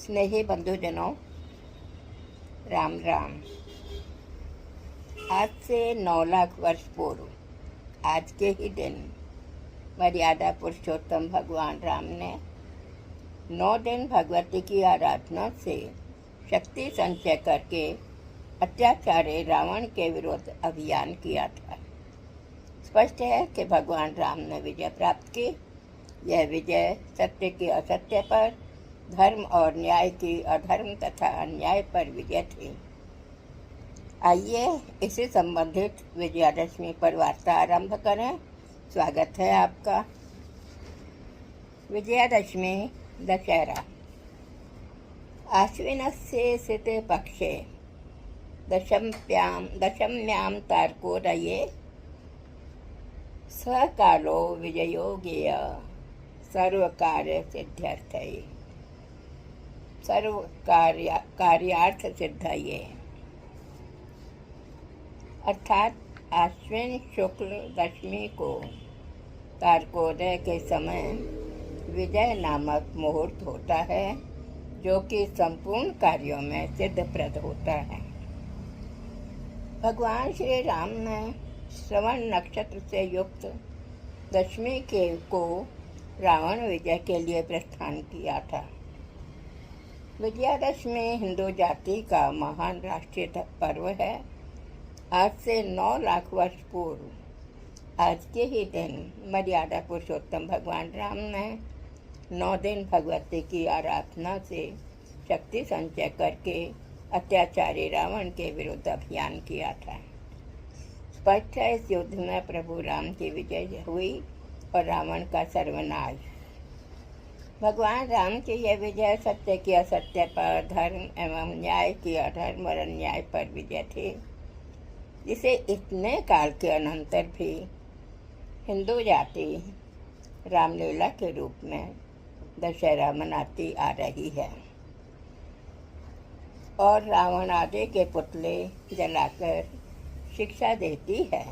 स्नेही बंधुजनों, राम राम। आज से 9 लाख वर्ष पूर्व आज के ही दिन मर्यादा पुरुषोत्तम भगवान राम ने 9 दिन भगवती की आराधना से शक्ति संचय करके अत्याचारी रावण के विरुद्ध अभियान किया था। स्पष्ट है कि भगवान राम ने विजय प्राप्त की। यह विजय सत्य की असत्य पर, धर्म और न्याय की अधर्म तथा अन्याय पर विजय थी। आइए इसे संबंधित विजयादशमी पर वार्ता आरंभ करें। स्वागत है आपका। विजयादशमी दशहरा। आश्विनस्य सिते पक्षे दशम्यां तार्कोदये सकालो विजयो गेय कार्यार्थ सिद्धये। अर्थात आश्विन शुक्ल दशमी को तारकोदय के समय विजय नामक मुहूर्त होता है, जो कि संपूर्ण कार्यों में सिद्धप्रद होता है। भगवान श्री राम ने श्रवण नक्षत्र से युक्त दशमी को रावण विजय के लिए प्रस्थान किया था। विजयादशमी हिंदू जाति का महान राष्ट्रीय पर्व है। आज से 9 लाख वर्ष पूर्व आज के ही दिन मर्यादा पुरुषोत्तम भगवान राम ने 9 दिन भगवती की आराधना से शक्ति संचय करके अत्याचारी रावण के विरुद्ध अभियान किया था। स्पष्ट है, इस युद्ध में प्रभु राम की विजय हुई और रावण का सर्वनाश। भगवान राम की यह विजय सत्य की असत्य पर, धर्म एवं न्याय की अधर्म और अन्याय पर विजय थी, जिसे इतने काल के अनंतर भी हिंदू जाति रामलीला के रूप में दशहरा मनाती आ रही है और रावण आदि के पुतले जलाकर शिक्षा देती है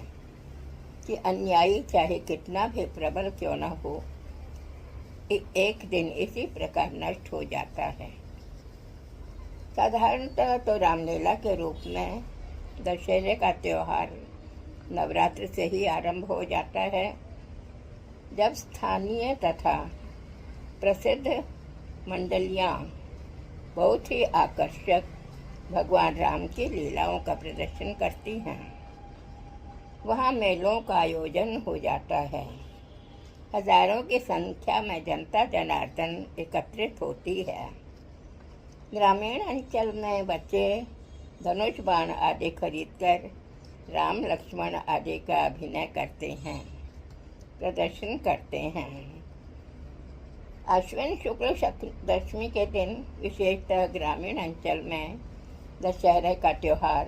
कि अन्यायी चाहे कितना भी प्रबल क्यों न हो, एक दिन इसी प्रकार नष्ट हो जाता है। साधारणतः तो रामलीला के रूप में दशहरे का त्यौहार नवरात्र से ही आरंभ हो जाता है, जब स्थानीय तथा प्रसिद्ध मंडलियाँ बहुत ही आकर्षक भगवान राम की लीलाओं का प्रदर्शन करती हैं। वहाँ मेलों का आयोजन हो जाता है। हजारों की संख्या में जनता जनार्दन एकत्रित होती है। ग्रामीण अंचल में बच्चे धनुष बाण आदि खरीदकर राम लक्ष्मण आदि का अभिनय करते हैं, प्रदर्शन करते हैं। आश्विन शुक्ल दशमी के दिन विशेषतः ग्रामीण अंचल में दशहरे का त्यौहार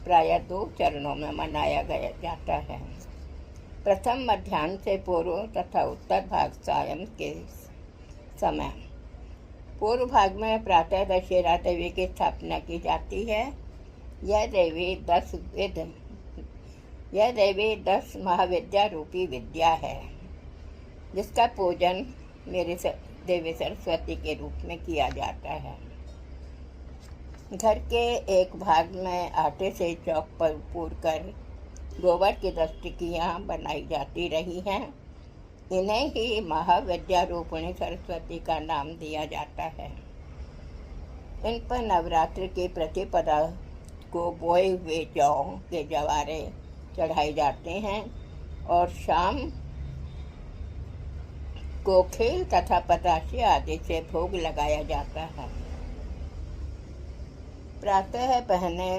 प्रायः 2 चरणों में मनाया जाता है। प्रथम मध्याह्न से पूर्व तथा उत्तर भाग सायं के समय। पूर्व भाग में प्रातः दशहरा देवी की स्थापना की जाती है। यह देवी 10 महाविद्या रूपी विद्या है, जिसका पूजन मेरी देवी सरस्वती के रूप में किया जाता है। घर के एक भाग में आटे से चौक पर पूरकर गोबर की 10 टिकियाँ बनाई जाती रही हैं। इन्हें ही महाविद्या रूपिणी सरस्वती का नाम दिया जाता है। इन पर नवरात्र की प्रतिपदा को बोए हुए जौ के जवारे चढ़ाए जाते हैं और शाम को खेल तथा पताशे आदि से भोग लगाया जाता है। प्रातः पहने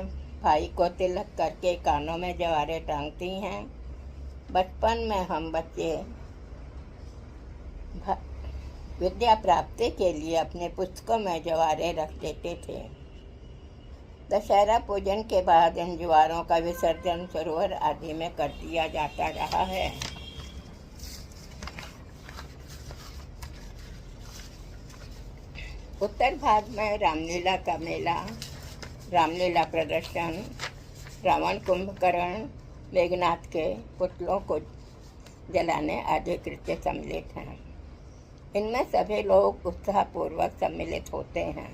भाई को तिलक करके कानों में जवारे टांगती हैं। बचपन में हम बच्चे विद्या प्राप्ति के लिए अपने पुस्तकों में जवारे रख देते थे। दशहरा पूजन के बाद इन जवारों का विसर्जन सरोवर आदि में कर दिया जाता रहा है। उत्तर भाग में रामलीला का मेला, रामलीला प्रदर्शन, रावण कुंभकर्ण, मेघनाथ के पुतलों को जलाने आदि कृत्य सम्मिलित हैं। इनमें सभी लोग उत्साहपूर्वक सम्मिलित होते हैं।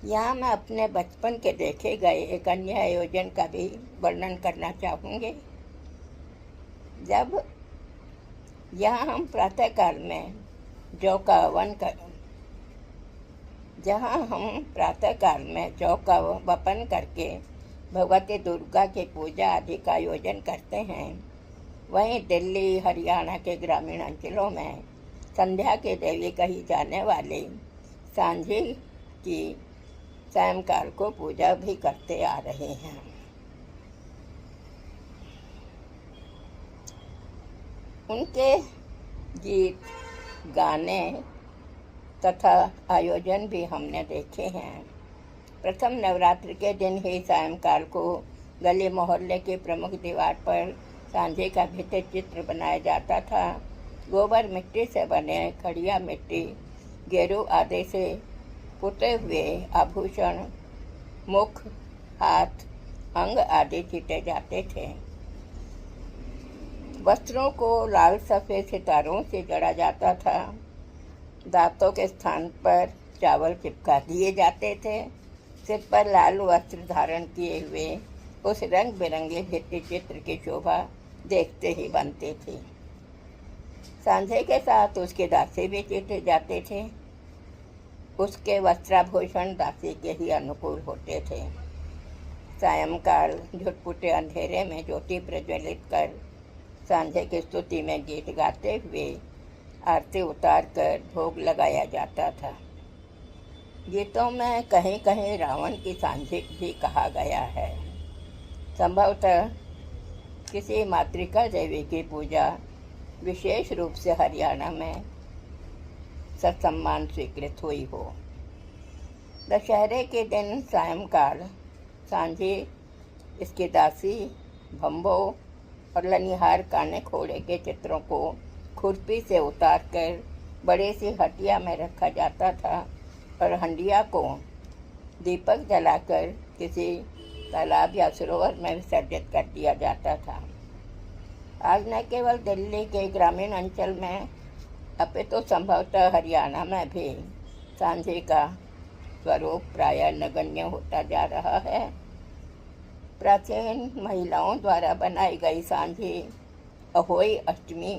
यहाँ मैं अपने बचपन के देखे गए एक अन्य आयोजन का भी वर्णन करना चाहूँगी। जब यहाँ हम प्रातःकाल में जौ का वपन करके भगवती दुर्गा की पूजा आदि का आयोजन करते हैं, वहीं दिल्ली हरियाणा के ग्रामीण अंचलों में संध्या की देवी कही जाने वाली सांझी की सायंकाल को पूजा भी करते आ रहे हैं। उनके गीत, गाने तथा आयोजन भी हमने देखे हैं। प्रथम नवरात्र के दिन ही सायंकाल को गली मोहल्ले के प्रमुख दीवार पर सांझे का भित्ति चित्र बनाया जाता था। गोबर मिट्टी से बने खड़िया मिट्टी, गेरू आदि से पुते हुए आभूषण, मुख, हाथ, अंग आदि चीटे जाते थे। वस्त्रों को लाल सफ़ेद सितारों से जड़ा जाता था। दांतों के स्थान पर चावल चिपका दिए जाते थे। सिर पर लाल वस्त्र धारण किए हुए उस रंग बिरंगे भित्ति चित्र की शोभा देखते ही बनती थी। सांझे के साथ उसके दासी भी चीटे जाते थे। उसके वस्त्राभूषण दासी के ही अनुकूल होते थे। सायंकाल झुटपुटे अंधेरे में ज्योति प्रज्वलित कर सांझे की स्तुति में गीत गाते हुए आरती उतार कर भोग लगाया जाता था। गीतों में कहीं कहीं रावण की सांझी भी कहा गया है। संभवतः किसी मातृका देवी की पूजा विशेष रूप से हरियाणा में सत्सम्मान स्वीकृत हुई हो। दशहरे के दिन सायंकाल सांझी, इसकी दासी, भंभो और लनिहार काने खोड़े के चित्रों को खुरपी से उतार कर बड़े सी हटिया में रखा जाता था और हंडिया को दीपक जलाकर किसी तालाब या सरोवर में विसर्जित कर दिया जाता था। आज न केवल दिल्ली के ग्रामीण अंचल में अपितु संभवतः हरियाणा में भी सांझी का स्वरूप प्रायः नगण्य होता जा रहा है। प्राचीन महिलाओं द्वारा बनाई गई सांझी, अहोई अष्टमी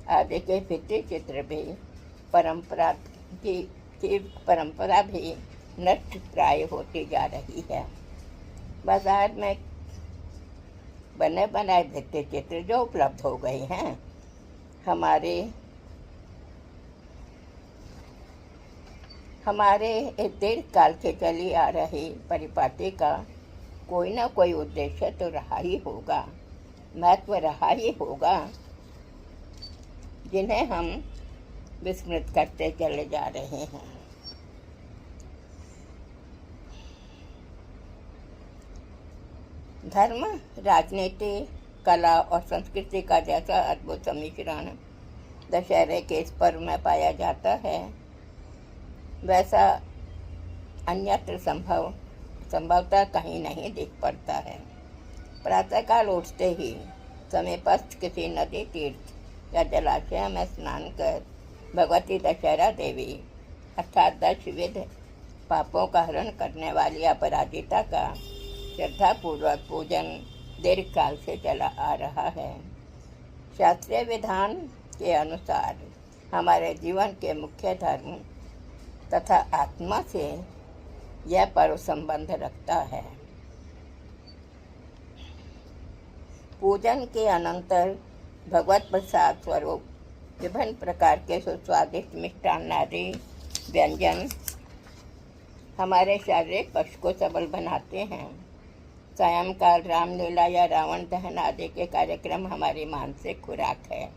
आदि के भित्ति चित्र भी परंपरा भी नष्ट प्राय होती जा रही है। बाजार में बने बनाए भित्ति चित्र जो उपलब्ध हो गए हैं, हमारे इस दीर्घ काल से चली आ रही परिपाटी का कोई ना कोई उद्देश्य तो रहा ही होगा, महत्व रहा ही होगा, जिन्हें हम विस्मृत करते चले जा रहे हैं। धर्म, राजनीति, कला और संस्कृति का जैसा अद्भुत सम्मिश्रण दशहरे के इस पर्व में पाया जाता है, वैसा अन्यत्र संभवतः कहीं नहीं दिख पड़ता है। प्रातःकाल उठते ही समीपस्थ किसी नदी, तीर्थ या जलाशय में स्नान कर भगवती दशहरा देवी अर्थात 10 विध पापों का हरण करने वाली अपराजिता का श्रद्धापूर्वक पूजन दीर्घकाल से चला आ रहा है। शास्त्रीय विधान के अनुसार हमारे जीवन के मुख्य धर्म तथा आत्मा से यह पर्व संबंध रखता है। पूजन के अनंतर भगवत प्रसाद स्वरूप विभिन्न प्रकार के सुस्वादिष्ट मिष्टान्न आदि व्यंजन हमारे शारीरिक पक्ष को सबल बनाते हैं। सायंकाल रामलीला या रावण दहन आदि के कार्यक्रम हमारी मानसिक खुराक है।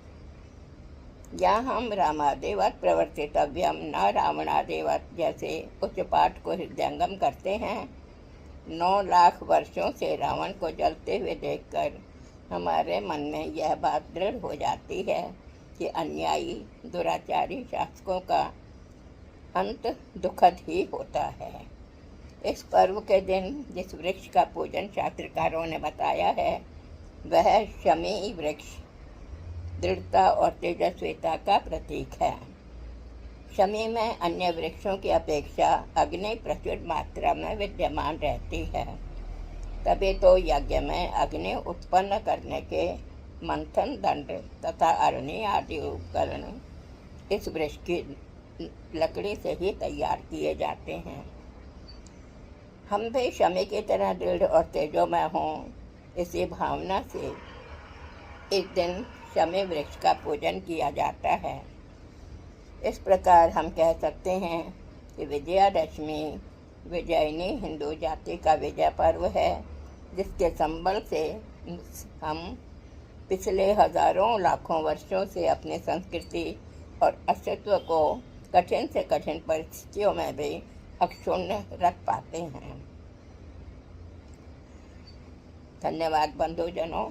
यहाँ हम रामादेवत प्रवर्तितव्यम न रावणादेवत जैसे उच्च पाठ को हृदयंगम करते हैं। 9 लाख वर्षों से रावण को जलते हुए देखकर हमारे मन में यह बात दृढ़ हो जाती है कि अन्यायी दुराचारी शासकों का अंत दुखद ही होता है। इस पर्व के दिन जिस वृक्ष का पूजन शास्त्रकारों ने बताया है, वह शमी वृक्ष दृढ़ता और तेजस्विता का प्रतीक है। शमी में अन्य वृक्षों की अपेक्षा अग्नि प्रचुर मात्रा में विद्यमान रहती है। तभी तो यज्ञ में अग्नि उत्पन्न करने के मंथन दंड तथा अरणी आदि उपकरण इस वृक्ष की लकड़ी से ही तैयार किए जाते हैं। हम भी शमी की तरह दृढ़ और तेजोमय हों, इसी भावना से इस दिन शमी वृक्ष का पूजन किया जाता है। इस प्रकार हम कह सकते हैं कि विजयादशमी विजयिनी हिंदू जाति का विजय पर्व है, जिसके संबल से हम पिछले हजारों लाखों वर्षों से अपनी संस्कृति और अस्तित्व को कठिन से कठिन परिस्थितियों में भी अक्षुण्ण रख पाते हैं। धन्यवाद बंधुजनों।